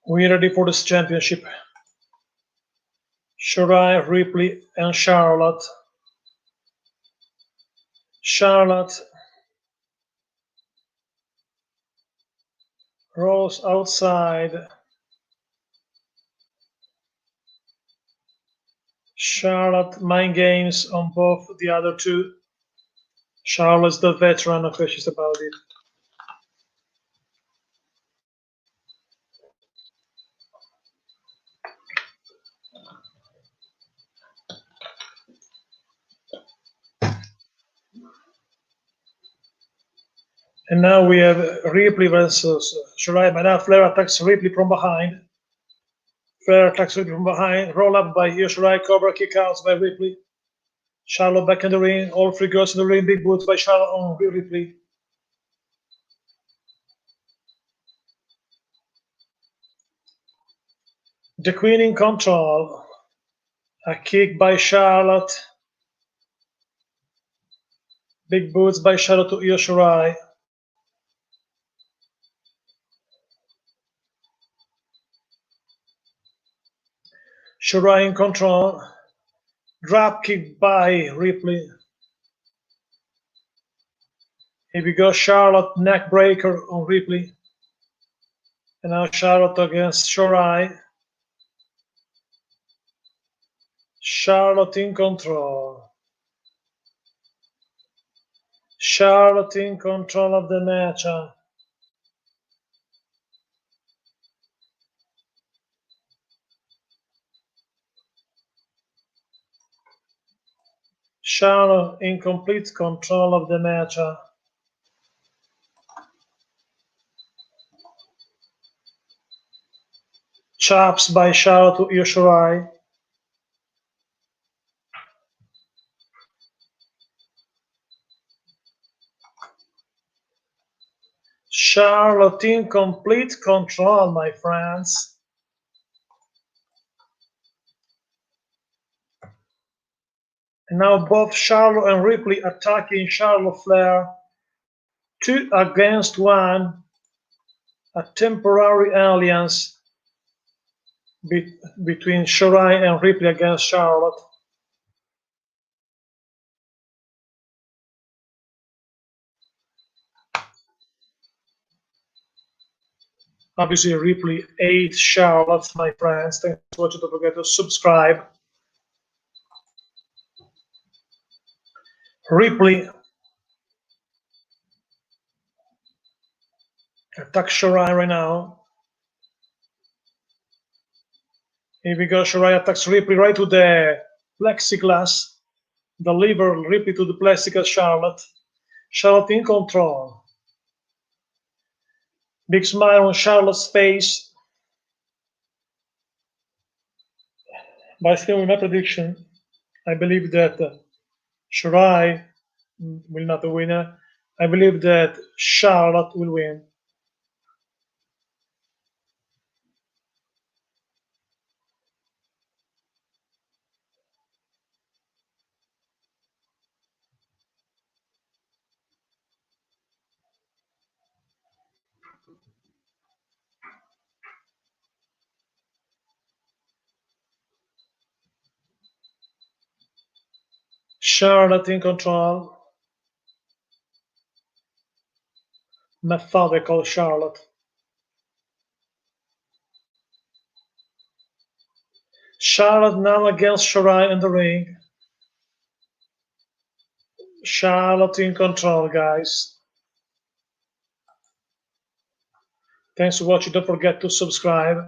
We ready for this championship. Shirai, Ripley, and Charlotte. Charlotte rolls outside. Charlotte mind games on both the other two. Charlotte's the veteran, no questions about it. And now we have Ripley versus Shirai. But now Flair attacks Ripley from behind. Flair attacks Ripley from behind. Roll up by Shirai. Cobra kick outs by Ripley. Charlotte back in the ring. All three girls in the ring. Big boots by Charlotte on Ripley. The Queen in control. A kick by Charlotte. Big boots by Charlotte to Shirai. Shirai in control. Drop kick by Ripley. Here we go, Charlotte neck breaker on Ripley. And now Charlotte against Shirai. Charlotte in control. Charlotte in control of the match. Charlotte in complete control of the match. Chops by Charlotte to Shirai. Charlotte in complete control, my friends. And now both Charlotte and Ripley attacking Charlotte Flair. 2 against 1. A temporary alliance between Shirai and Ripley against Charlotte. Obviously, Ripley ate Charlotte, my friends. Thanks for watching. Don't forget to subscribe. Ripley attacks Shirai right now. Here we go. Shirai attacks Ripley right to the plexiglass. Deliver Ripley to the plexiglass. Charlotte. Charlotte in control. Big smile on Charlotte's face. By still with my prediction, I believe that Shirai will not be the winner. I believe that Charlotte will win. Charlotte in control. Methodical Charlotte. Charlotte now against Shirai in the ring. Charlotte in control, guys. Thanks for watching. Don't forget to subscribe.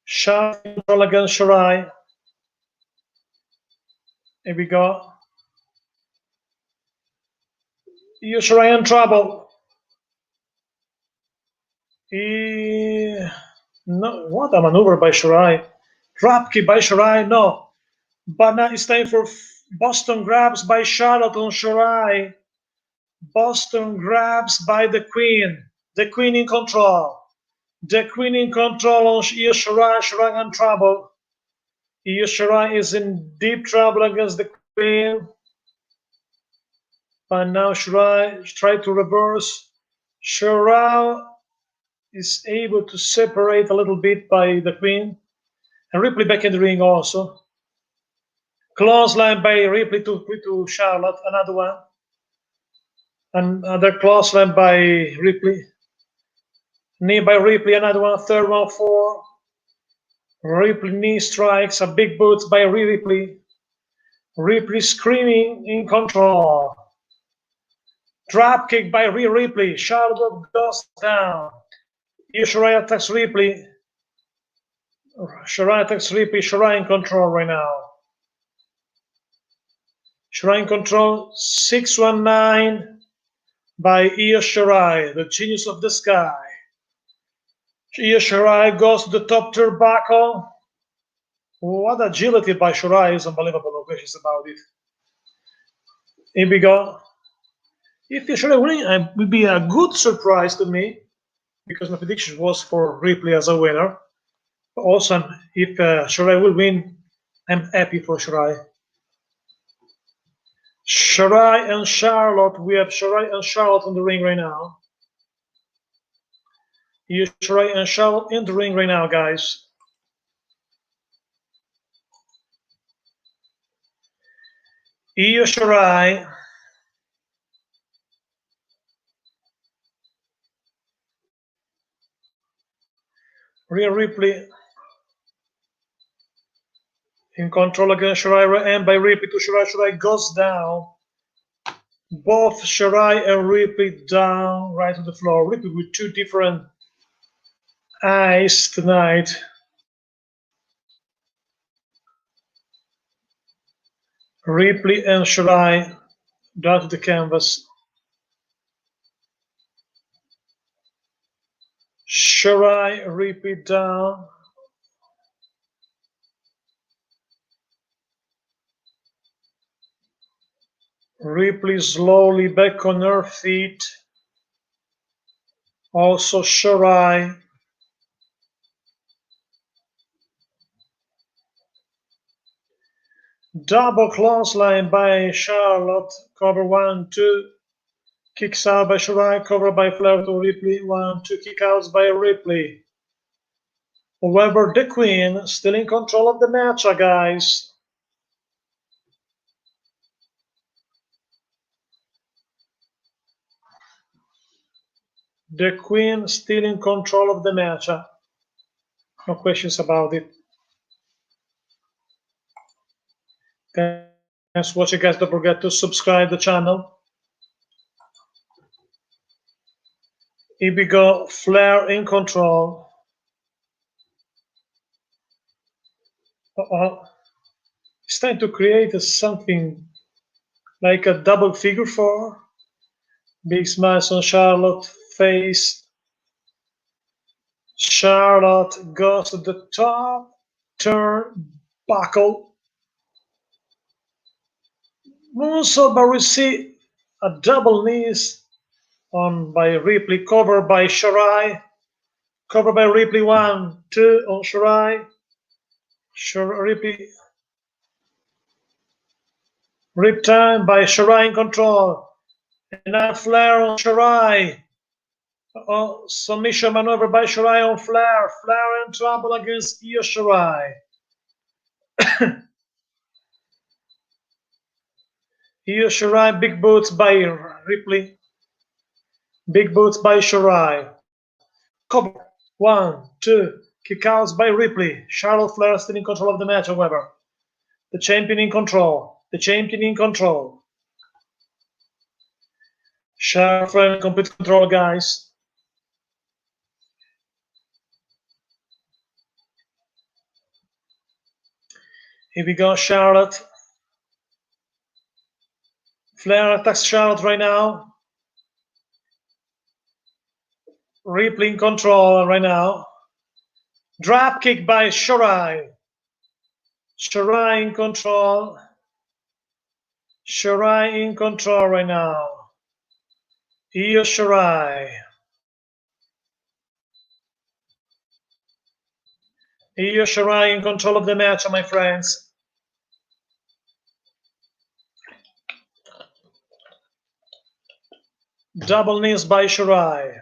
Charlotte in control against Shirai. Here we go. Shirai in trouble. No, what a maneuver by Shirai. Dropkick by Shirai, no. But now it's time for Boston grabs by Charlotte on Shirai. Boston grabs by the Queen. The Queen in control. The Queen in control on Shirai. Shirai in trouble. Shirai is in deep trouble against the Queen. But now Shirai tried to reverse. Shirai is able to separate a little bit by the Queen. And Ripley back in the ring also. Clothesline by Ripley to Charlotte, another one. Another clothesline by Ripley. Knee by Ripley, another one, third one for Ripley. Knee strikes, a big boot by Ripley. Ripley screaming in control. Drop kick by Ripley. Charlotte goes down. Shirai attacks Ripley. Shirai attacks Ripley. Shirai in control right now. Shirai in control. 619 by Io Shirai, the genius of the sky. Io Shirai goes to the top turnbuckle. What agility by Shirai is unbelievable. No questions about it. Here we go. If Io Shirai winning, it would be a good surprise to me, because my prediction was for Ripley as a winner. But also, if Shirai will win, I'm happy for Shirai. Shirai and Charlotte. We have Shirai and Charlotte in the ring right now. Shirai and Charlotte in the ring right now, guys. Io Shirai. Rhea Ripley in control against Shirai, and by Ripley to Shirai. Shirai goes down. Both Shirai and Ripley down right to the floor. Ripley with two different eyes tonight. Ripley and Shirai down to the canvas. Shirai, Ripley down. Ripley slowly back on her feet. Also Shirai. Double clothesline by Charlotte. Cover 1, 2. Kicks out by Shirai. Cover by Flair to Ripley. 1, 2 kick outs by Ripley. However, the Queen still in control of the match, guys. The Queen still in control of the match. No questions about it. Thanks for watching, guys. Don't forget to subscribe the channel. Here we go. Flair in control. It's time to create something like a double figure four. Big smiles on Charlotte's face. Charlotte goes to the top turnbuckle. Moonsault, but we see a double knees on by Ripley, covered by Shirai. Covered by Ripley, 1, 2 on Shirai. Ripley. Rip time by Shirai in control. And now Flair on Shirai. Submission maneuver by Shirai on Flair. Flair in trouble against Io Shirai. Io Shirai, big boots by Ripley. Big boots by Shirai. Cover 1, 2. Kick outs by Ripley. Charlotte Flair still in control of the match, however. The champion in control. The champion in control. Charlotte Flair in complete control, guys. Here we go, Charlotte. Flair attacks Charlotte right now. Ripley in control right now. Drop kick by Shirai. Shirai in control. Shirai in control right now. Io Shirai. Io Shirai in control of the match, my friends. Double knees by Shirai.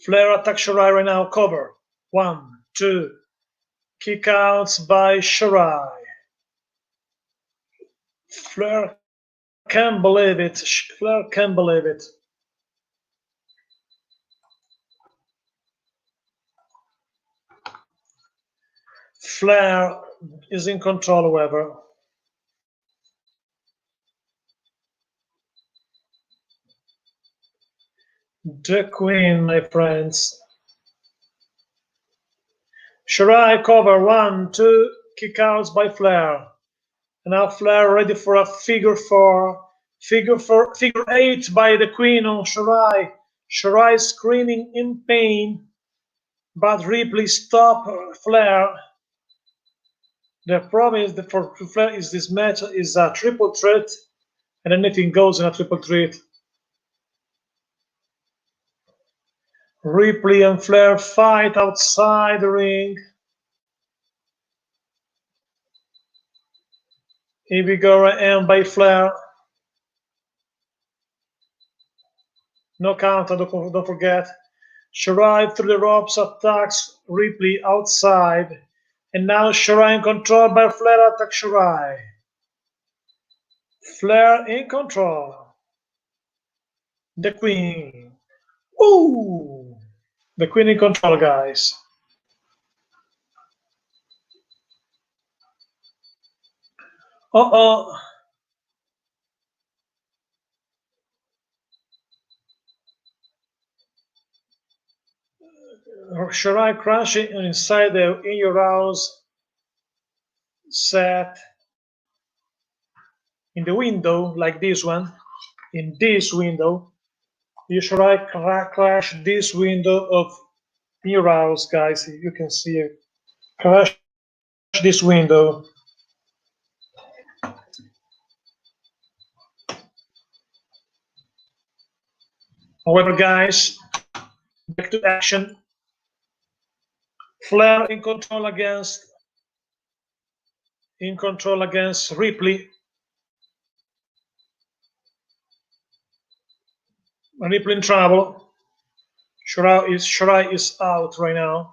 Flair attacks Shirai right now. Cover. 1, 2. Kickouts by Shirai. Flair can't believe it. Flair can't believe it. Flair is in control, however. The Queen, my friends. Shirai cover. 1, 2. Kickouts by Flair. And now Flair ready for a figure 4. Figure 8 by the Queen on Shirai. Shirai screaming in pain. But Ripley stop Flair. The problem is that for Flair is this match is a triple threat, and anything goes in a triple threat. Ripley and Flair fight outside the ring. Here we go, and by Flair. No counter, don't forget. Shirai through the ropes attacks Ripley outside. And now Shirai in control by Flair attacks Shirai. Flair in control. The Queen. Woo! The Queen in control, guys. Uh-oh. Shirai crashing inside the In Your House set in the window, like this one. In this window, Shirai crash this window of In Your House, guys. You can see it. Crash this window. However, guys, back to action. Flair in control against Ripley. Ripley in trouble. Shirai is out right now.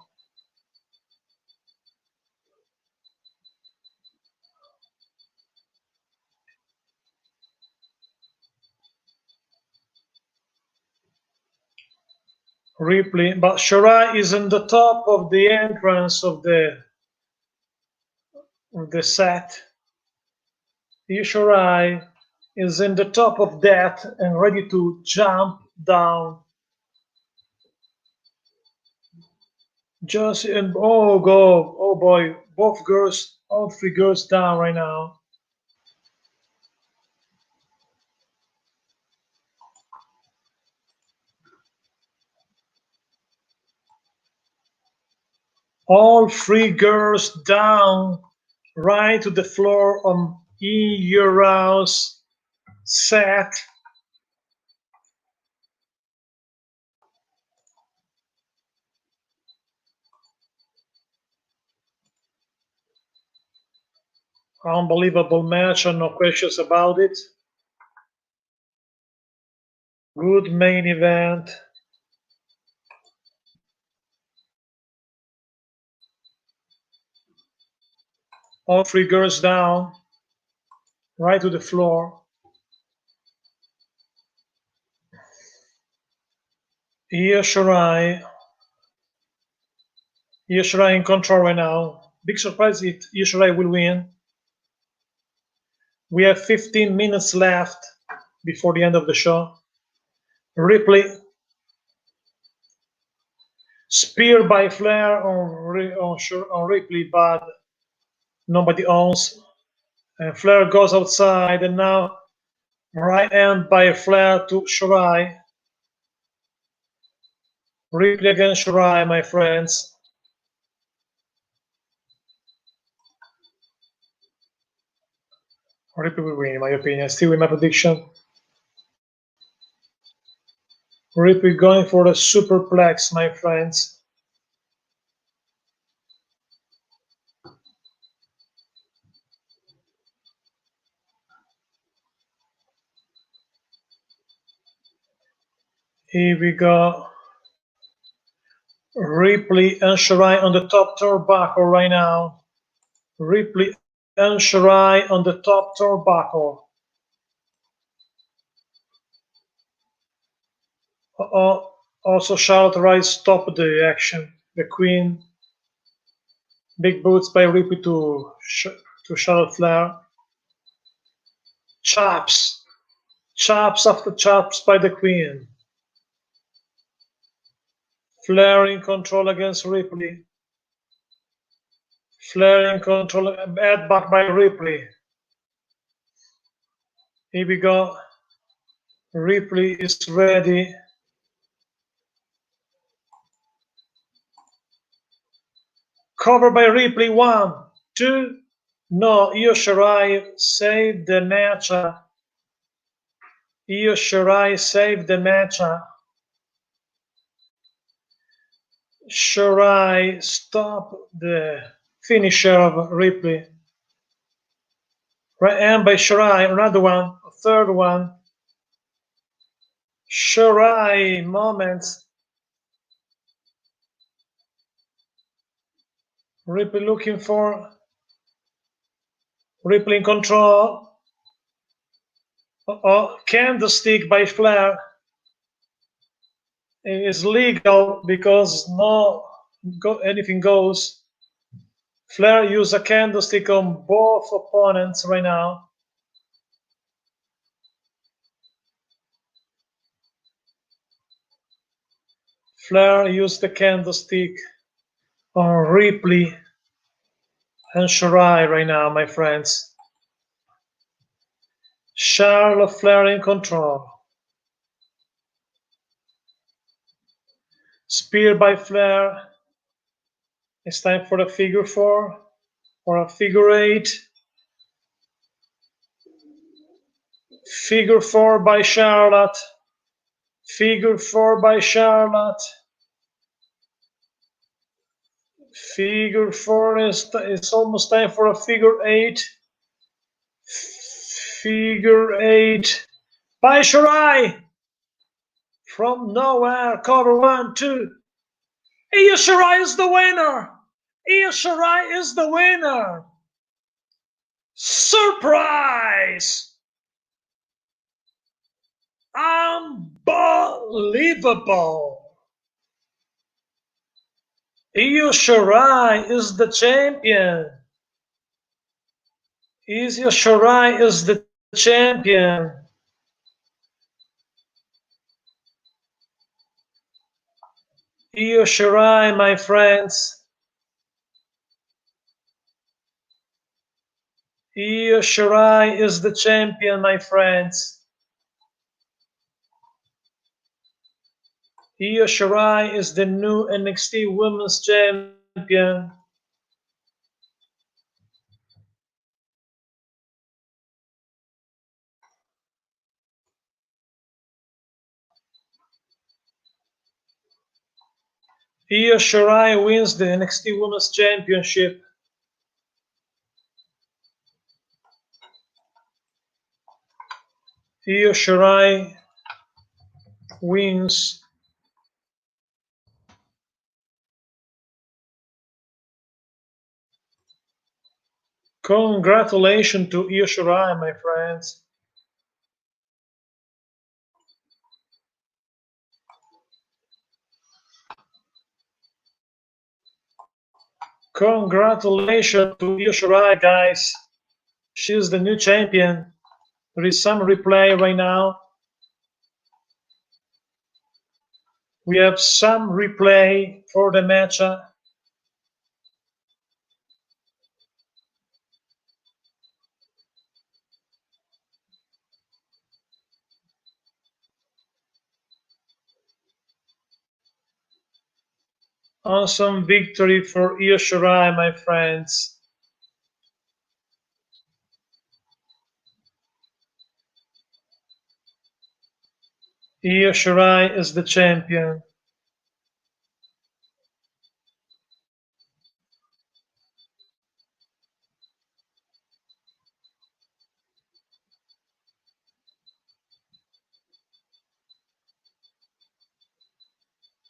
Ripley, but Shirai is on the top of the entrance of the set. Shirai is in the top of that and ready to jump down. Josie and oh boy, both girls, all three girls down right now. All three girls down right to the floor on Euro's set. Unbelievable match, no questions about it. Good main event. All three girls down right to the floor. Shirai in control right now. Big surprise if Shirai will win. We have 15 minutes left before the end of the show. Ripley. Spear by Flair on Ripley, but nobody owns. And Flair goes outside, and now right hand by Flair to Shirai. Ripley against Shirai, my friends. Ripley will win, in my opinion. Still with my prediction. Ripley going for the superplex, my friends. Here we go. Ripley and Shirai on the top turnbuckle right now. Ripley and Shirai on the top turnbuckle. Also, Charlotte Rice stopped the action. The Queen. Big boots by Ripley to Charlotte Flair. Chops. Chops after chops by the Queen. Flair in control against Ripley. Flair in control. Headbutt by Ripley. Here we go. Ripley is ready. Cover by Ripley. 1, 2. No, Io Shirai saved the match. Io Shirai saved the match. Shirai stopped the finisher of Ripley. Right hand by Shirai. Another one. A third one. Shirai moments. Ripley looking for. Ripley in control. Candlestick by Flair. It is legal because anything goes. Flair used a candlestick on both opponents right now. Flair used the candlestick on Ripley and Shirai right now, my friends. Charlotte Flair in control. Spear by Flair. It's time for a figure 4 or a figure 8. Figure 4 by Charlotte. Figure 4 by Charlotte. Figure 4 is almost time for a figure 8. Figure 8 by Shirai. From nowhere, cover 1, 2. Io Shirai is the winner. Io Shirai is the winner. Surprise! Unbelievable. Io Shirai is the champion. Io Shirai is the champion. Io Shirai, my friends. Io Shirai is the champion, my friends. Io Shirai is the new NXT Women's Champion. Io Shirai wins the NXT Women's Championship. Io Shirai wins. Congratulations to Io Shirai, my friends. Congratulations to Io Shirai, guys. She's the new champion. There is some replay right now. We have some replay for the match. Awesome victory for Io Shirai, my friends. Io Shirai is the champion.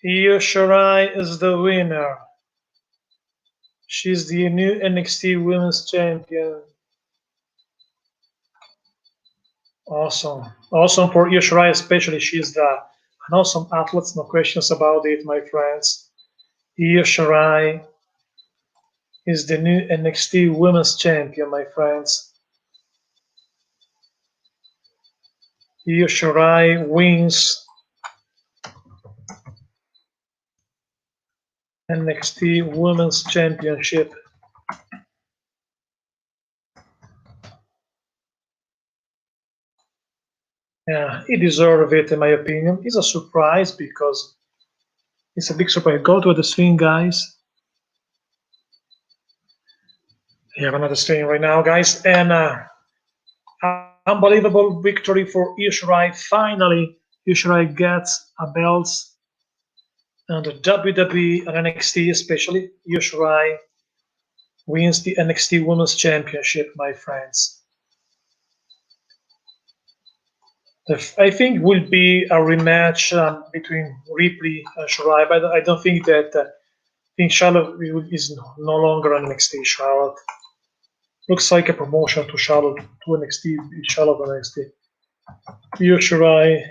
Io Shirai is the winner. She's the new NXT Women's Champion. Awesome. Awesome for Io Shirai, especially. She's an awesome athlete, no questions about it, my friends. Io Shirai is the new NXT Women's Champion, my friends. Io Shirai wins NXT Women's Championship. Yeah, he deserves it, in my opinion. It's a surprise because it's a big surprise. Go to the screen, guys. You have another screen right now, guys. And unbelievable victory for Io Shirai. Finally, Io Shirai gets a belt and the WWE and NXT, especially. Io Shirai wins the NXT Women's Championship, my friends. I think will be a rematch between Ripley and Shirai, but I don't think that. I think Charlotte is no longer an NXT Charlotte. Looks like a promotion to Charlotte to NXT, Charlotte NXT. Io Shirai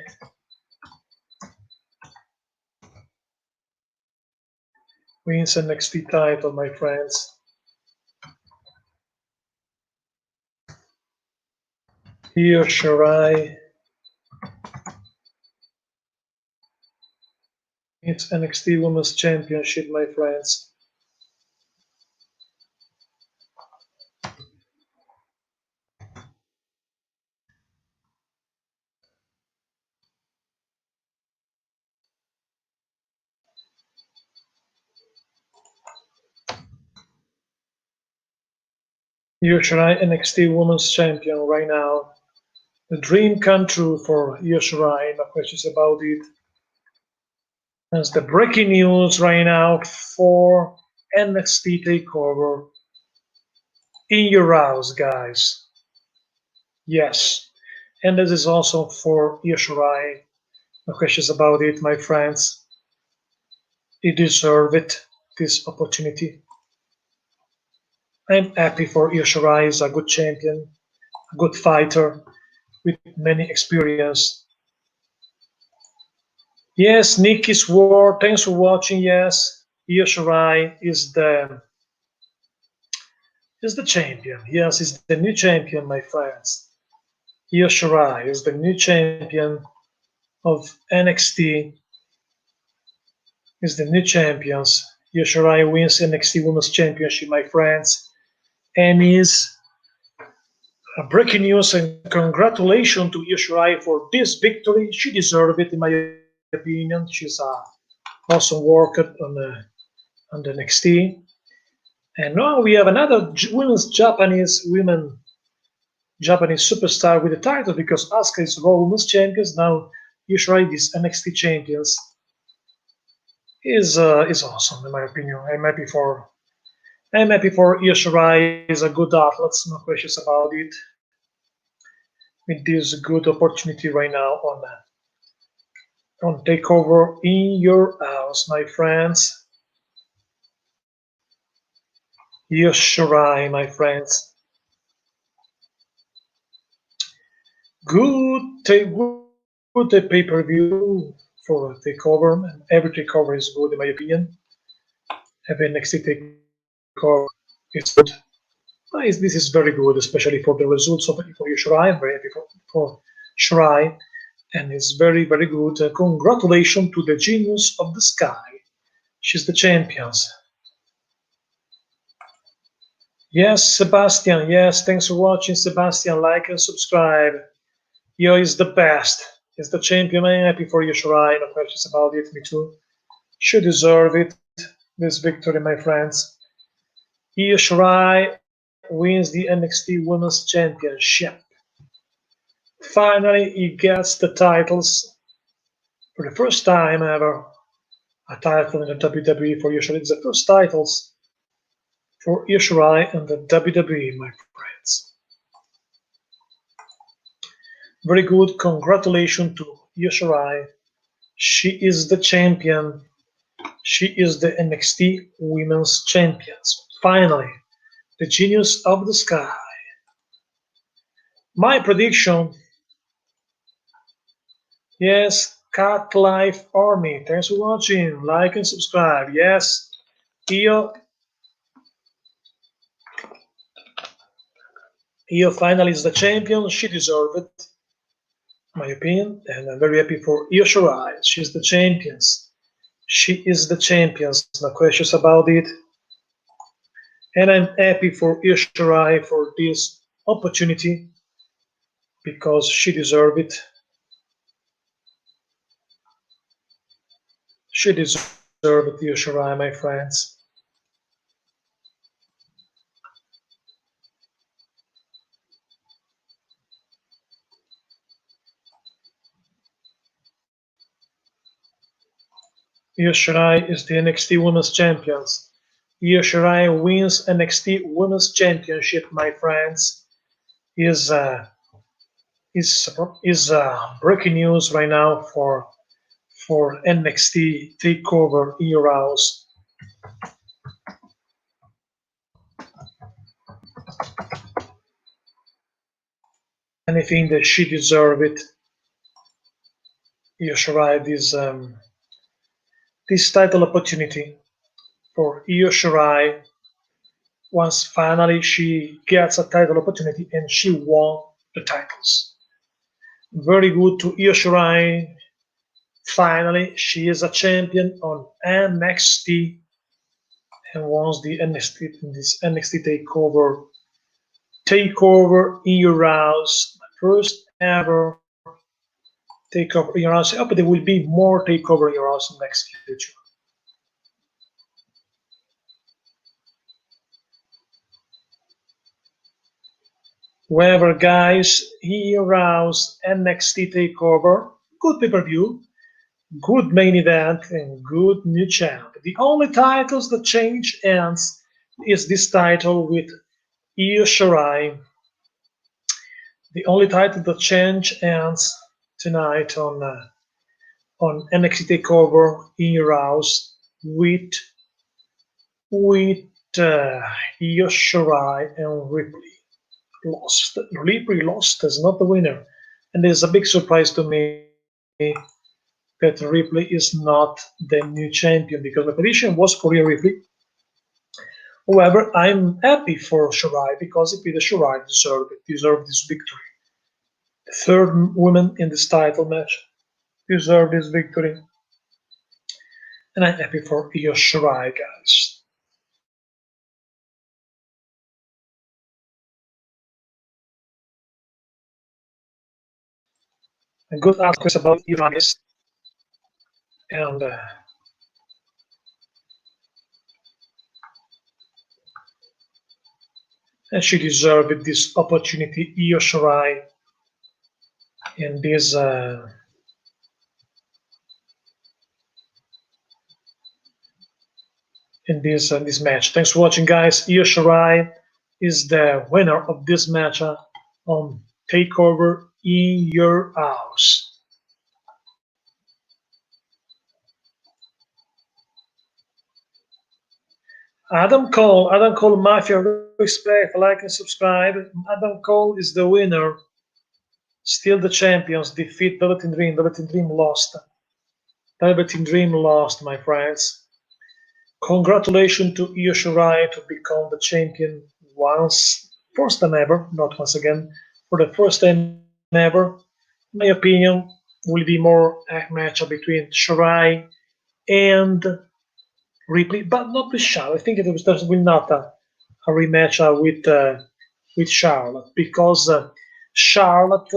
wins NXT title, my friends. Io Shirai wins NXT Women's Championship, my friends. Io Shirai NXT Women's Champion right now. The dream come true for Io Shirai, no questions about it. That's the breaking news right now for NXT TakeOver in your house, guys. Yes, and this is also for Io Shirai. No questions about it, my friends. He deserved it, this opportunity. I'm happy for Io Shirai. He's a good champion, a good fighter with many experience. Yes, Nikki Sword, thanks for watching. Yes, Io Shirai is the champion. Yes, he's the new champion, my friends. Io Shirai is the new champion of NXT. Is the new champions. Io Shirai wins NXT Women's Championship, my friends, and is breaking news and congratulations to Io Shirai for this victory. She deserved it, in my opinion. She's a awesome worker on the NXT. And now we have another women's Japanese superstar with the title because Asuka is Raw Women's Champions. Now Io Shirai is NXT Champions. Is awesome in my opinion. I'm happy for Io Shirai. Is a good athlete, no questions about it. With this good opportunity right now on Takeover in your house, my friends. Io Shirai, my friends. Good pay-per-view for Takeover, and every Takeover is good in my opinion. Every NXT Takeover is good. This is very good, especially for the results of for Shirai. I'm very happy for Shirai, and it's very good. Congratulations to the genius of the sky. She's the champions. Yes, Sebastian. Yes, thanks for watching, Sebastian. Like and subscribe. Yo is the best. He's the champion. I'm happy for you, Shirai. No questions about it. Me too. She deserve it. This victory, my friends. Io Shirai wins the NXT Women's Championship. Finally, he gets the titles for the first time ever. A title in the WWE for Io Shirai. It's the first titles for Io Shirai and the WWE, my friends. Very good. Congratulations to Io Shirai. She is the champion She is the NXT Women's Champions. Finally, the genius of the sky. My prediction, yes, Cat Life Army. Thanks for watching. Like and subscribe. Yes, Io finally is the champion. She deserved it, in my opinion, and I'm very happy for Io Shirai. She's the champions. She is the champions. No questions about it. And I'm happy for Io Shirai for this opportunity because she deserved it. She deserved it, Io Shirai, my friends. Io Shirai is the NXT Women's Champions. Io Shirai wins NXT Women's Championship, my friends. Is breaking news right now for NXT TakeOver in your house. And I think that she deserved it. Io Shirai this title opportunity for Io Shirai once finally she gets a title opportunity and she won the titles. Very good to Io Shirai. Finally, she is a champion on NXT and wants the NXT takeover in your house. First ever takeover in your house. I hope there will be more takeover in your house in the next future. Whoever guys, your house NXT takeover, good pay-per-view, good main event, and good new champ. The only titles that change ends is this title with Io Shirai. The only title that change ends tonight on NXT Takeover in your house with Io Shirai and Ripley. Ripley lost as not the winner, and there's a big surprise to me that Ripley is not the new champion because my prediction was for Ripley. However, I'm happy for Shirai because it the Shirai deserved this victory. The third woman in this title match deserved this victory. And I'm happy for Io Shirai, guys. A good article about Io and she deserved this opportunity, Io Shirai, in this this match. Thanks for watching, guys. Io Shirai is the winner of this match on Takeover in your house. Adam Cole Mafia, respect, like and subscribe. Adam Cole is the winner. Still the champions, defeat Velvet Dream. Velvet Dream lost. Velvet Dream lost, my friends. Congratulations to Io Shirai to become the champion first time ever, not once again, for the first time ever. In my opinion, will be more a matchup between Shirai and Ripley, but not with Charlotte. I think it will not a rematch with Charlotte because Charlotte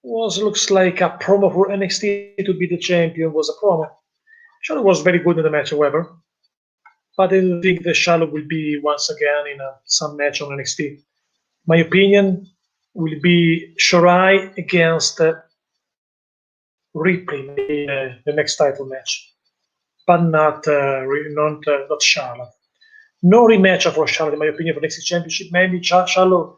looks like a promo for NXT to be the champion was a promo. Charlotte was very good in the match, however, but I don't think that Charlotte will be once again in some match on NXT. My opinion will be Shirai against Ripley in the next title match, but not Charlotte. No rematch for Charlotte, in my opinion, for NXT Championship. Maybe Charlotte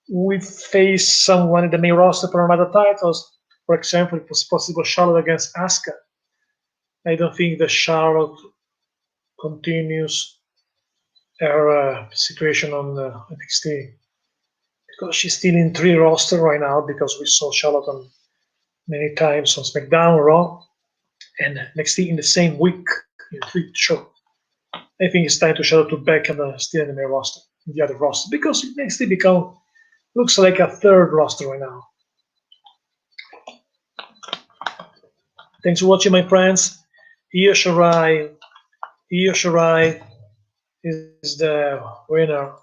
will face someone in the main roster for another titles. For example, it was possible Charlotte against Asuka. I don't think that Charlotte continues her situation on NXT because she's still in 3 roster right now because we saw Charlotte on many times on SmackDown, Raw, and NXT in the same week in 3 show. I think it's time to Charlotte to back and still in the main roster, in the other roster, because NXT looks like a 3rd roster right now. Thanks for watching, my friends. Io Shirai is the winner.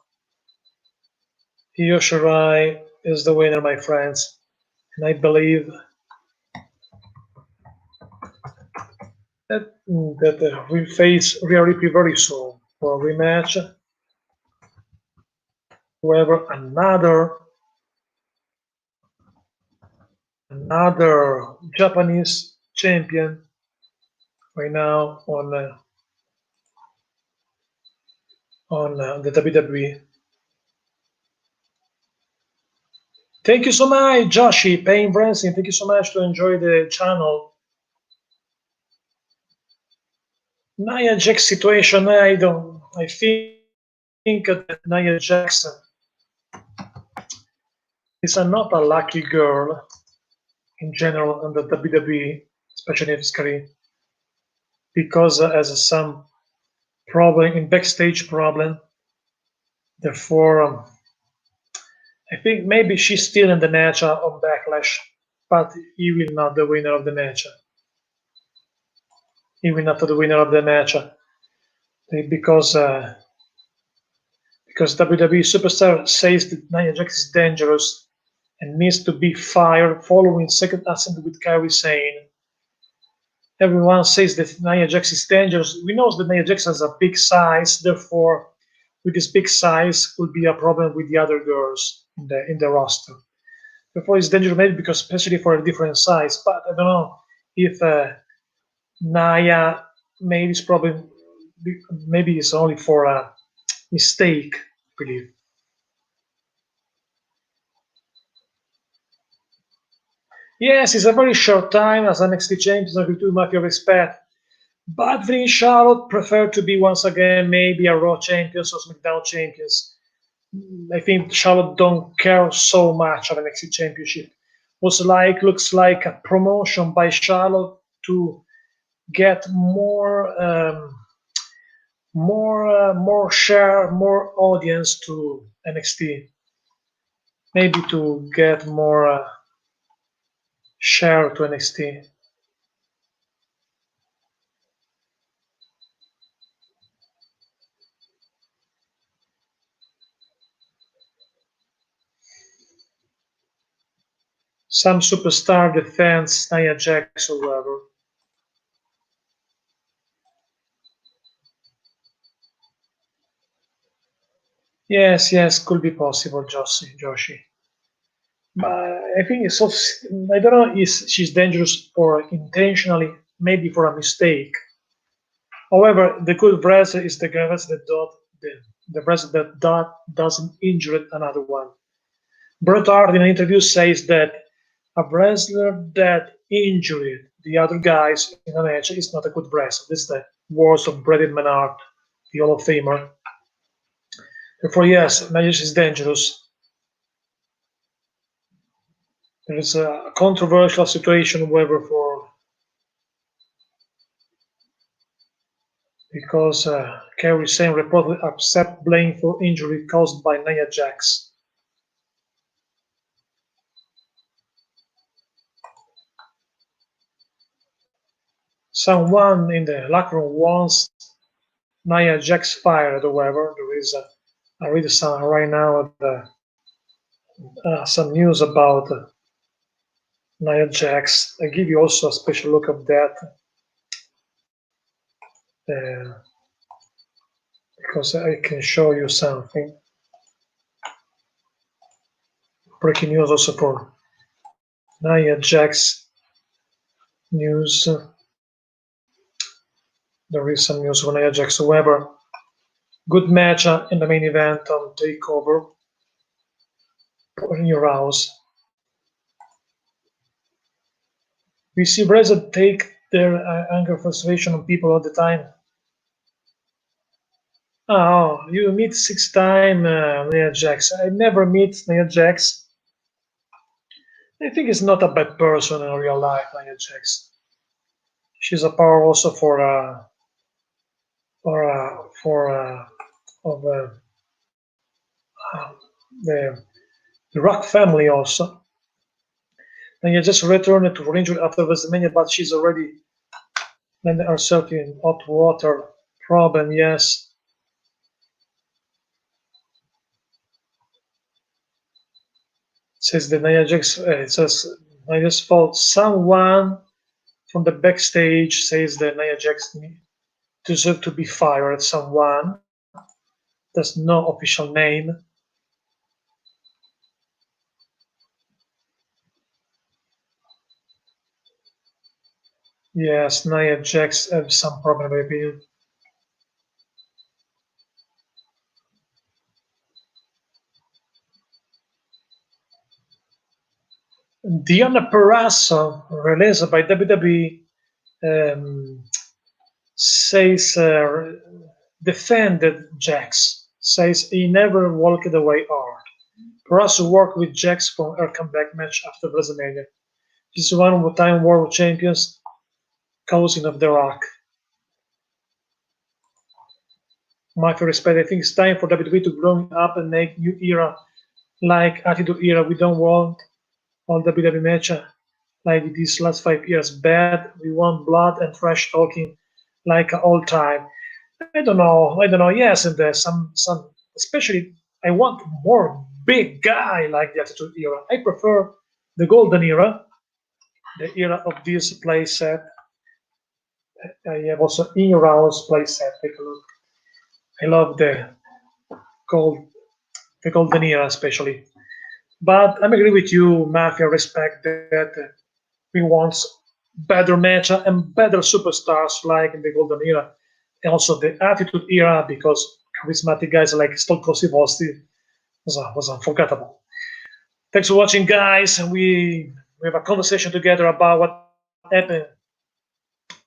Io Shirai is the winner, my friends. And I believe that we'll face Rhea Ripley very soon for a rematch. However, another Japanese champion right now on the WWE. Thank you so much, Joshi, Payne Branson. Thank you so much to enjoy the channel. Nia Jax situation, I think that Nia Jax is not a lucky girl in general on the WWE, especially in his career, because has some problem in backstage problem. Therefore, I think maybe she's still in the match on Backlash, but he will not the winner of the match. He will not the winner of the match because WWE superstar says that Nia Jax is dangerous and needs to be fired following second ascent with Kairi Sane. Everyone says that Nia Jax is dangerous. We know that Nia Jax has a big size, therefore, with this big size, could be a problem with the other girls in the roster. Therefore, it's dangerous maybe because especially for a different size. But I don't know if Nia maybe it's only for a mistake, I believe. Yes, it's a very short time as NXT champion, with too much respect. But Finn Charlotte prefer to be once again maybe a Raw champions or SmackDown champions. I think Charlotte don't care so much of NXT championship. Looks like a promotion by Charlotte to get more share, more audience to NXT. Maybe to get more share to NXT. Some superstar defends Nia Jax or whatever. Yes, could be possible, Joshi. But I think it's so. I don't know if she's dangerous or intentionally, maybe for a mistake. However, the good wrestler is the wrestler the wrestler that doesn't injure another one. Bret Hart in an interview says that a wrestler that injured the other guys in a match is not a good wrestler. This is the words of Bret Hart, the Hall of Famer. Therefore, yes, Nia is dangerous. There is a controversial situation, however, because Kairi Sane reportedly accept blame for injury caused by Nia Jax. Someone in the locker room wants Nia Jax fired, however. There is I read some right now some news about Nia Jax. I give you also a special look of that because I can show you something. Breaking news also for Nia Jax news. There is some news for Nia Jax. However, good match in the main event on TakeOver in your house. We see Razor take their anger, frustration on people all the time. Oh, you meet 6 time Nia Jax. I never meet Nia Jax. I think it's not a bad person in real life, Nia Jax. She's a power also for of the the Rock family also. Nia just returned to injury after WrestleMania, but she's already landed herself in hot water. Problem, yes. Says the Nia Jax. It says Nia Jax fault. Someone from the backstage says that Nia Jax deserve to be fired. Someone. There's no official name. Yes, Nia Jax have some problem, in my opinion. Diana Perazzo, released by WWE, um, says defended Jax. Says he never walked away hard. Perazzo worked with Jax for her comeback match after WrestleMania. She's one-time world champions, cousin of The Rock. My respect, I think it's time for WWE to grow up and make new era like Attitude Era. We don't want all WWE match like these last 5 years bad. We want blood and trash talking like all time. I don't know. I don't know. Yes, and some especially I want more big guy like the Attitude Era. I prefer the Golden Era, the era of this playset. I have also in-rounds playset. Take a look. I love gold, the Golden Era especially. But I agree with you, Mafia. Respect that we want better match and better superstars like in the Golden Era, and also the Attitude Era because charismatic guys like Stone Cold Steve Austin was unforgettable. Thanks for watching, guys. We have a conversation together about what happened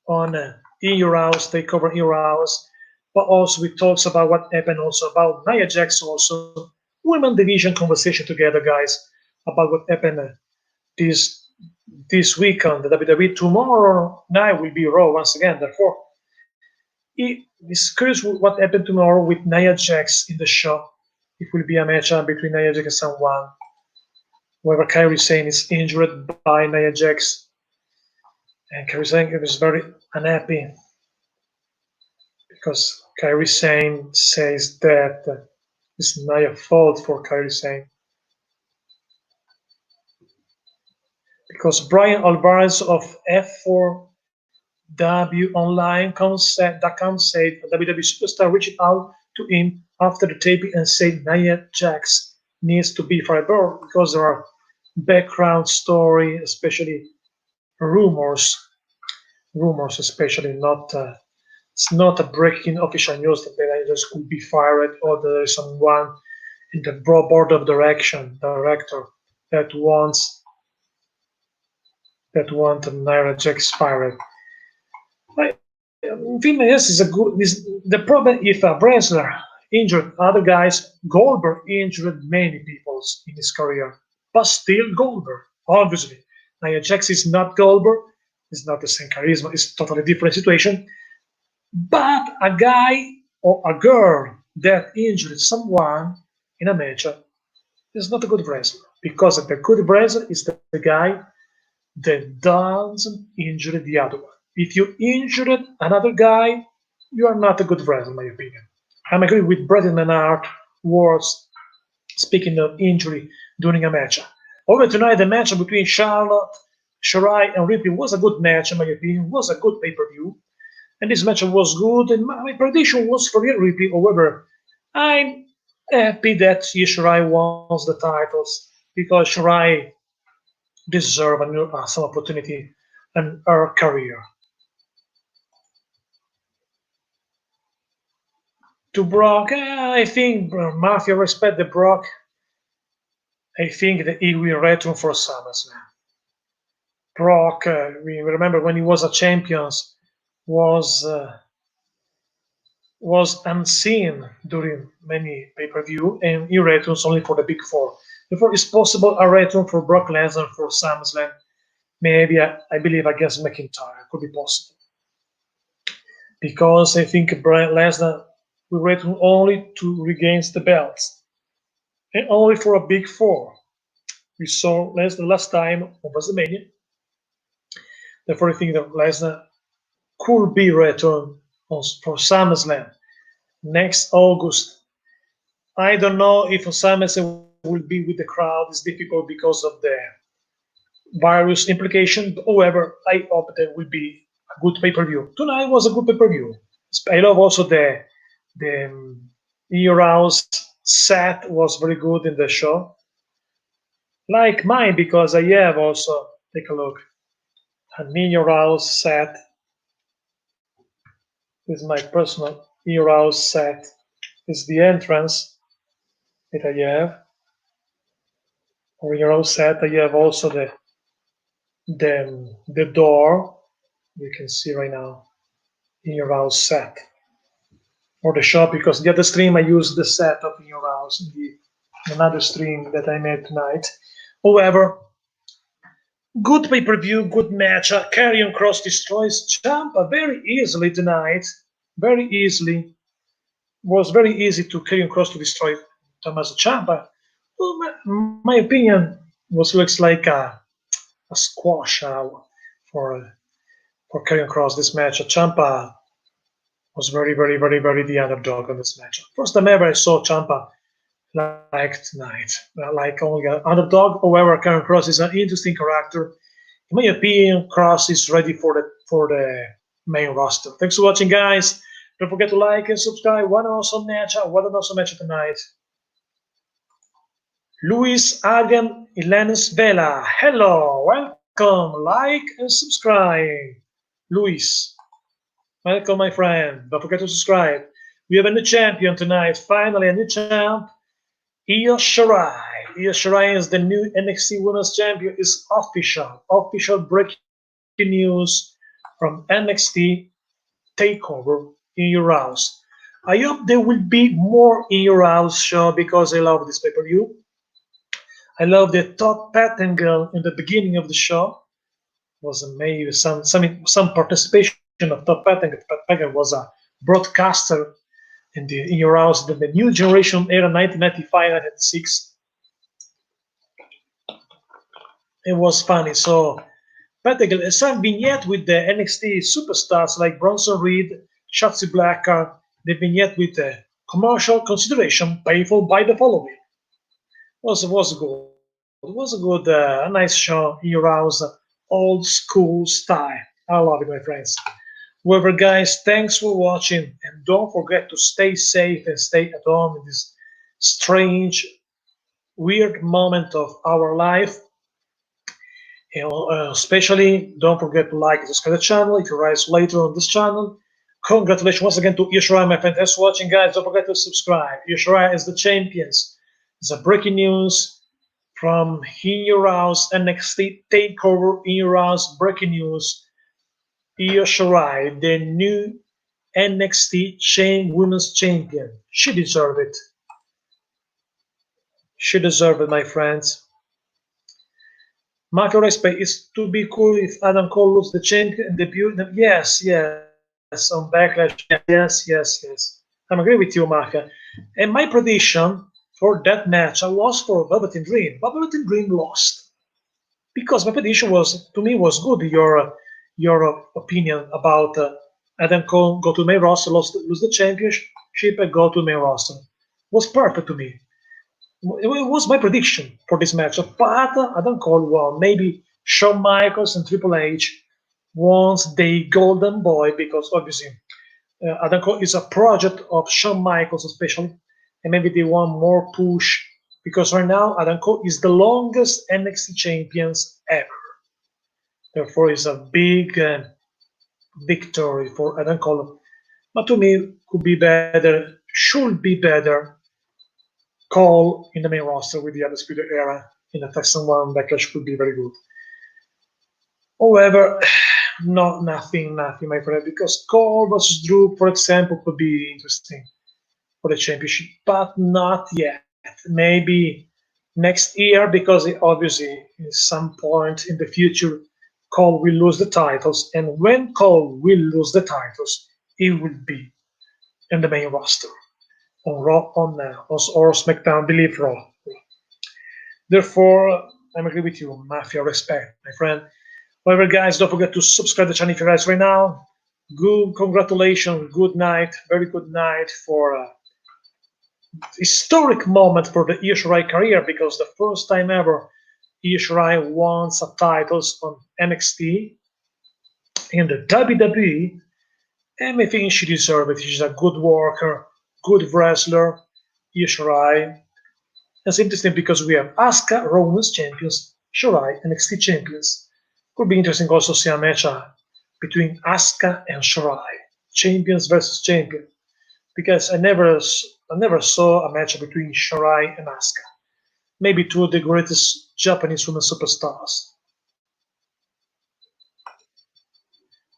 on in your house, takeover in your house, but also we talks about what happened also about Nia Jax also women division conversation together, guys, about what happened this this week on the WWE. Tomorrow night will be Raw once again. Therefore, it's curious what happened tomorrow with Nia Jax in the show. It will be a matchup between Nia Jax and someone. Whoever Kairi Sane is injured by Nia Jax, and Kairi Sane is very unhappy because Kairi Sane says that it's Nia's fault for Kairi Sane because Brian Alvarez of F4WOnline.com said a WWE superstar reached out to him after the taping and said Nia Jax needs to be fired because there are background story, especially rumors, especially not. It's not a breaking official news that Nia Jax could be fired or there is someone in the board of director that want Nia Jax fired. Finn is a good. Is the problem if a wrestler injured other guys? Goldberg injured many people in his career, but still Goldberg. Obviously, Nia Jax is not Goldberg. It's not the same charisma. It's a totally different situation. But a guy or a girl that injured someone in a match is not a good wrestler because the good wrestler is the guy that doesn't injure the other one. If you injured another guy, you are not a good wrestler, in my opinion. I'm agree with Bretton Menard words speaking of injury during a match. Over tonight, the match between Charlotte, Shirai, and Ripley was a good match, in my opinion. Was a good pay-per-view, and this match was good. And my prediction was for Ripley. However, I'm happy that Shirai wants the titles because Shirai deserve some opportunity in her career. To Brock, I think Mafia respect the Brock. I think that he will return for SummerSlam. Brock, we remember when he was a champion, was was unseen during many pay-per-view, and he returns only for the Big Four. Therefore, it's possible a return for Brock Lesnar for SummerSlam. Maybe I believe against McIntyre could be possible because I think Brian Lesnar will return only to regain the belts and only for a Big Four. We saw Lesnar last time on WrestleMania. Therefore, I think that Lesnar could be returned for SummerSlam next August. I don't know if SummerSlam will be with the crowd. It's difficult because of the virus implication. However, I hope there will be a good pay-per-view. Tonight was a good pay-per-view. I love also the House set was very good in the show. Like mine because I have also take a look. A House set is my personal House set. Is the entrance that I have. Or House set. I have also the door. You can see right now in your house set or the shop because the other stream I used the set of in your house in the another stream that I made tonight. However, good pay-per-view, good match. Karrion Kross destroys Ciampa very easily tonight. Very easily. Was very easy to Karrion Kross to destroy Tommaso Ciampa. Well, my opinion looks like a squash for for Karrion Kross this match. Ciampa was very the underdog on this match. First time ever I saw Ciampa like tonight, like only an underdog. However, Karrion Kross is an interesting character. In my opinion, Kross is ready for the main roster. Thanks for watching, guys. Don't forget to like and subscribe. What an awesome match! What an awesome match tonight. Luis Adrian Ilenes Vela. Hello, welcome. Like and subscribe. Luis. Welcome, my friend. Don't forget to subscribe. We have a new champion tonight. Finally, a new champ. Io Shirai. Io Shirai is the new NXT Women's Champion. Is official. Official breaking news from NXT TakeOver in your house. I hope there will be more in your house show because I love this pay-per-view. I love the Todd Pettengill in the beginning of the show. Was maybe some participation of Todd Pettengill. Todd Pettengill was a broadcaster in your house, the new generation era 1995-1996. It was funny. So Pettengill, some vignette with the NXT superstars like Bronson Reed, Shotzi Blackheart, the vignette with the commercial consideration painful by the following. Was good. It was a good, a nice show in your house, old school style. I love it, my friends. Whoever, guys, thanks for watching, and don't forget to stay safe and stay at home in this strange, weird moment of our life. Especially, don't forget to like and subscribe to the channel if you rise later on this channel. Congratulations once again to Shirai, my friend. Thanks for watching, guys. Don't forget to subscribe. Shirai is the champions. It's a breaking news from In Your House NXT TakeOver In Your House breaking news. Io Shirai, the new NXT Women's Champion. She deserved it. She deserved it, my friends. Marco Respect is to be cool if Adam Cole loses the champion and debut. Yes, on Backlash. Yes. I agree with you, Marco. And my prediction for that match I was for Velveteen Dream. But Velveteen Dream lost. Because my prediction was, to me, was good. Your opinion about Adam Cole go to main roster, lose the championship, and go to main roster was perfect to me. It was my prediction for this match. But Adam Cole won. Maybe Shawn Michaels and Triple H wants the Golden Boy because obviously Adam Cole is a project of Shawn Michaels especially, and maybe they want more push because right now Adam Cole is the longest NXT champions ever. Therefore, it's a big victory for Adam Cole. But to me, could be better, should be better. Cole in the main roster with the Undisputed Era in the Texan One Backlash could be very good. However, nothing, my friend, because Cole versus Drew, for example, could be interesting for the championship, but not yet. Maybe next year, because obviously, at some point in the future, Cole will lose the titles, and when Cole will lose the titles, he will be in the main roster on Raw, or SmackDown, believe Raw. Therefore, I'm agree with you, Mafia, respect, my friend. However, guys, don't forget to subscribe to the channel if you're guys right now. Good, congratulations, good night, very good night for historic moment for the Io Shirai career, because the first time ever Io Shirai won some titles on NXT in the WWE, and I think she deserves it. She's a good worker, good wrestler, Io Shirai. It's interesting because we have Asuka, Raw Women's Champions, Shirai, NXT Champions. Could be interesting also to see a match between Asuka and Shirai, champions versus champion, because I never saw a match between Shirai and Asuka. Maybe two of the greatest Japanese women superstars.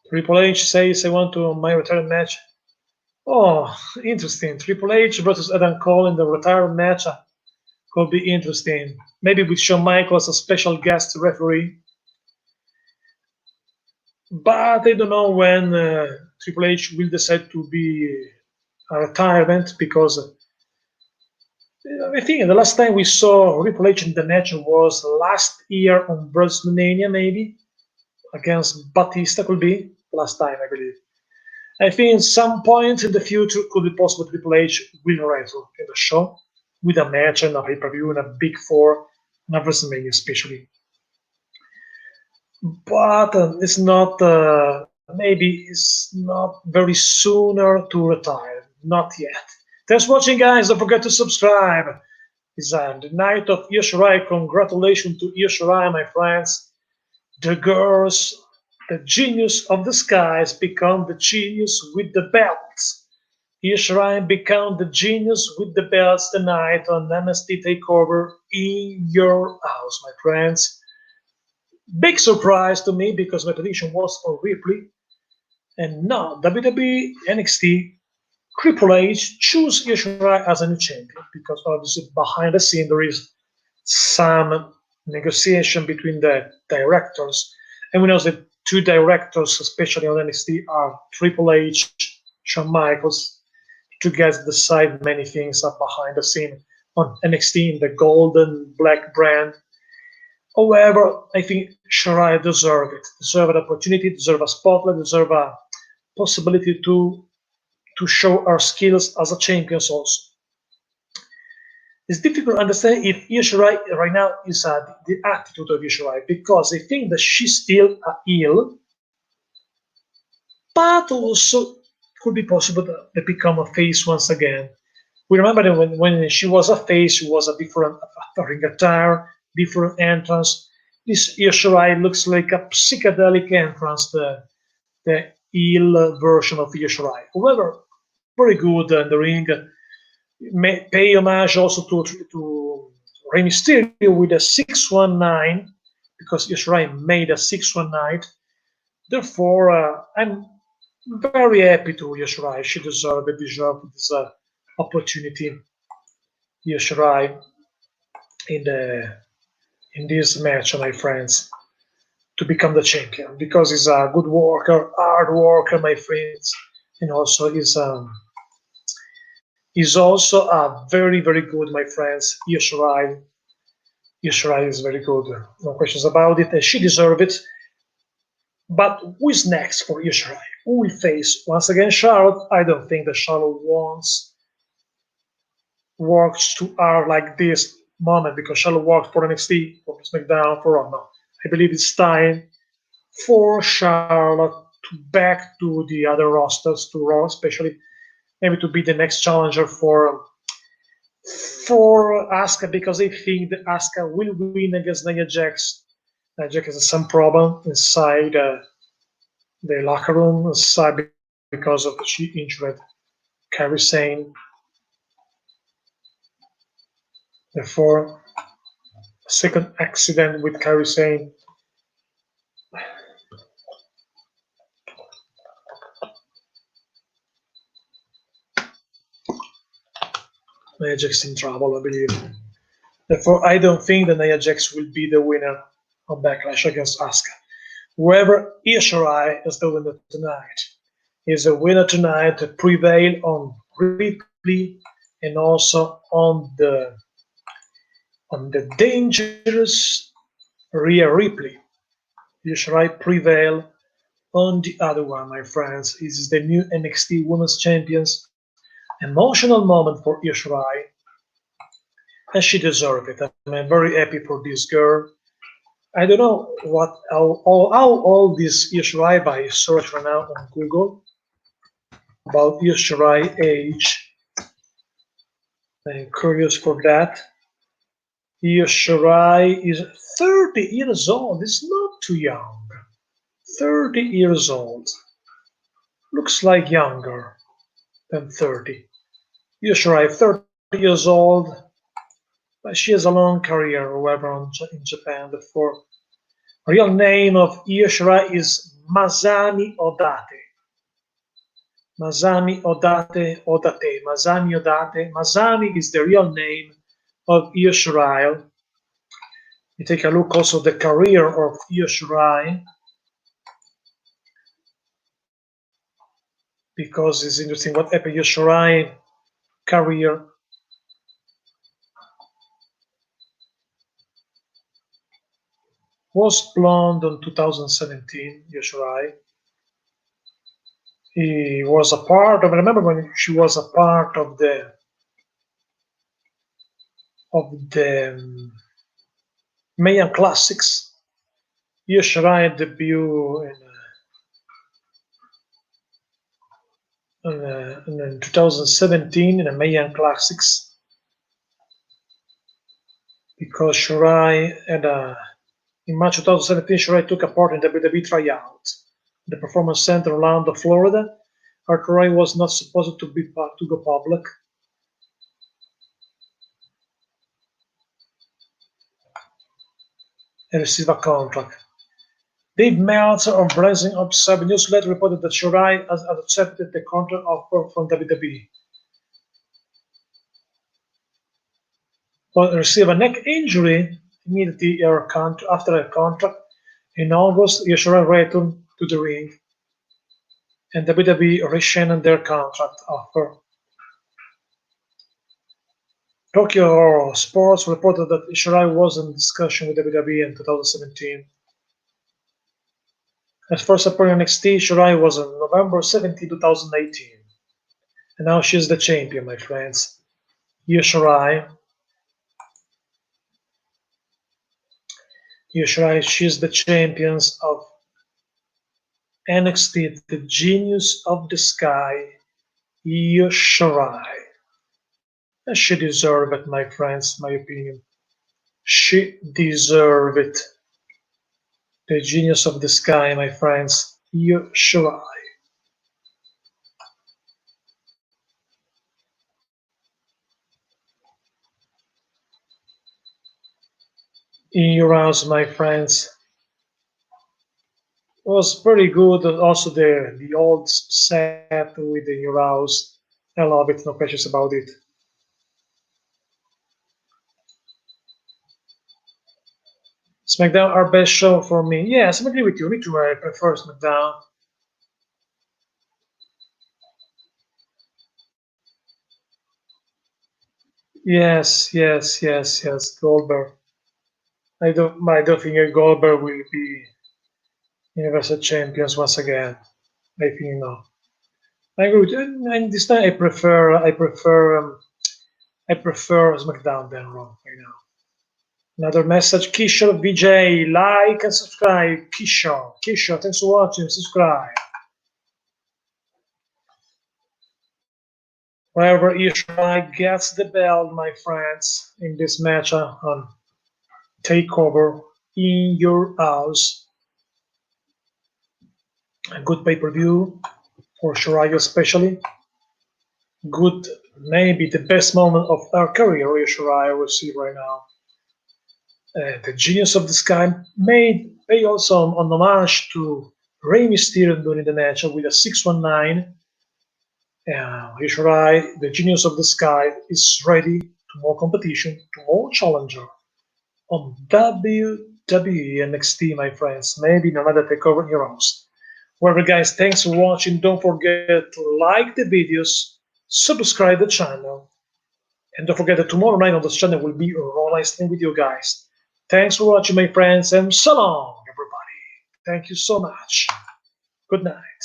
Triple H says I want to my return match. Oh, interesting. Triple H versus Adam Cole in the retirement match could be interesting. Maybe with Shawn Michaels as a special guest referee. But I don't know when Triple H will decide to be a retirement, because I think the last time we saw Triple H in the match was last year on WrestleMania, maybe against Batista. Could be last time, I believe. I think at some point in the future could be possible Triple H will wrestle in the show with a match and a pay-per-view and a big four, and a WrestleMania especially. But it's not, maybe it's not very sooner to retire. Not yet. Thanks for watching, guys. Don't forget to subscribe. It's the night of Io Shirai. Congratulations to Io Shirai, my friends. The girls, the genius of the skies, become the genius with the belts. Io Shirai become the genius with the belts tonight on NXT TakeOver in your house, my friends. Big surprise to me, because my prediction was for Ripley, and now WWE NXT Triple H choose Io Shirai as a new champion, because obviously behind the scene there is some negotiation between the directors, and we know that two directors, especially on NXT, are Triple H, Shawn Michaels, to get decide many things up behind the scene on NXT in the Golden Black brand. However, I think Shirai deserve an opportunity, deserve a spotlight, deserve a possibility to show our skills as a champions also. It's difficult to understand if Io Shirai right now is the attitude of Io Shirai, because I think that she's still a heel, but also could be possible to become a face once again. We remember that when she was a face, she was a different ring attire, different entrance. This Io Shirai looks like a psychedelic entrance, the heel version of Io Shirai. However, very good in the ring. Pay homage also to Rey Mysterio with a 619, because Io Shirai made a 619. Therefore, I'm very happy to Io Shirai. She deserved this opportunity. Io Shirai in the in this match, my friends, to become the champion, because he's a good worker, hard worker, my friends, and also he's also a very good, my friends. Io Shirai is very good, no questions about it, and she deserves it. But who is next for Io Shirai? Who will face once again Charlotte? I don't think that Charlotte wants works too hard like this moment, because Charlotte worked for NXT, for SmackDown, for Raw. No, I believe it's time for Charlotte to back to the other rosters, to Raw, especially maybe to be the next challenger for Asuka, because I think that Asuka will win against Nia Jax. Nia Jax has some problem inside the locker room, inside, because of she injured Kairi Sane. Therefore, second accident with Kairi Sane. Nia Jax in trouble, I believe. Therefore, I don't think that Nia Jax will be the winner of Backlash against Asuka. Whoever Io Shirai is the winner tonight is a winner tonight to prevail on Ripley and also on the dangerous Rhea Ripley. Io Shirai prevail on the other one, my friends. This is the new NXT Women's Champions. Emotional moment for Io Shirai, and she deserves it. I'm very happy for this girl. I don't know how old is Io Shirai by search right now on Google about Io Shirai age. I'm curious for that. Io Shirai is 30 years old. It's not too young. 30 years old. Looks like younger than 30. Io Shirai, 30 years old, but she has a long career, however, in Japan. Therefore, real name of Io Shirai is Masami Odate. Masami Odate. Masami Odate. Masami is the real name of Io Shirai. You take a look also at the career of Io Shirai, because it's interesting what happened Io Shirai career. Was blonde in 2017, Io Shirai. He was a part of. I remember when she was a part of the Mayan Classics. Io Shirai debut in 2017 in the Mayan Classics, because Shirai had in March 2017, Shirai took a part in WWE tryout, the Performance Center in Orlando, Florida. Her career was not supposed to go public. And receive a contract. Dave Meltzer of Blazing Up7 newsletter reported that Shirai has accepted the contract offer from WWE. But received a neck injury immediately after a contract. In August, Shirai returned to the ring, and WWE rescinded their contract offer. Tokyo Sports reported that Shirai was in discussion with WWE in 2017. At first appearing in NXT, Shirai was on November 17, 2018. And now she's the champion, my friends. Io Shirai. She's the champions of NXT, the genius of the sky, Io Shirai. And she deserves it, my friends, my opinion. She deserves it. The genius of the sky, my friends, Io Shirai. In your house, my friends, was pretty good. Also, the old set with the new house. I love it. No questions about it. SmackDown our best show for me. Yes, I agree with you. Me too. I prefer SmackDown. Yes. Goldberg. I don't think Goldberg will be Universal Champions once again. I think no. I agree with you. And this time I prefer SmackDown than Raw right now. Another message, Kishore VJ, like and subscribe. Kishore, thanks for watching. Subscribe. Wherever Shirai gets the belt, my friends, in this match on TakeOver in your house. A good pay-per-view for Shirai especially. Good, maybe the best moment of her career Shirai will see right now. The genius of the sky pay also on homage to Rey Mysterio during the match with a 619. Shirai, the genius of the sky, is ready to more competition, to more challenger on WWE NXT, my friends. Maybe in another takeover heroes. Whatever, guys, thanks for watching. Don't forget to like the videos, subscribe the channel, and don't forget that tomorrow night on this channel will be a Raw Live stream with you guys. Thanks for watching, my friends, and so long, everybody. Thank you so much. Good night.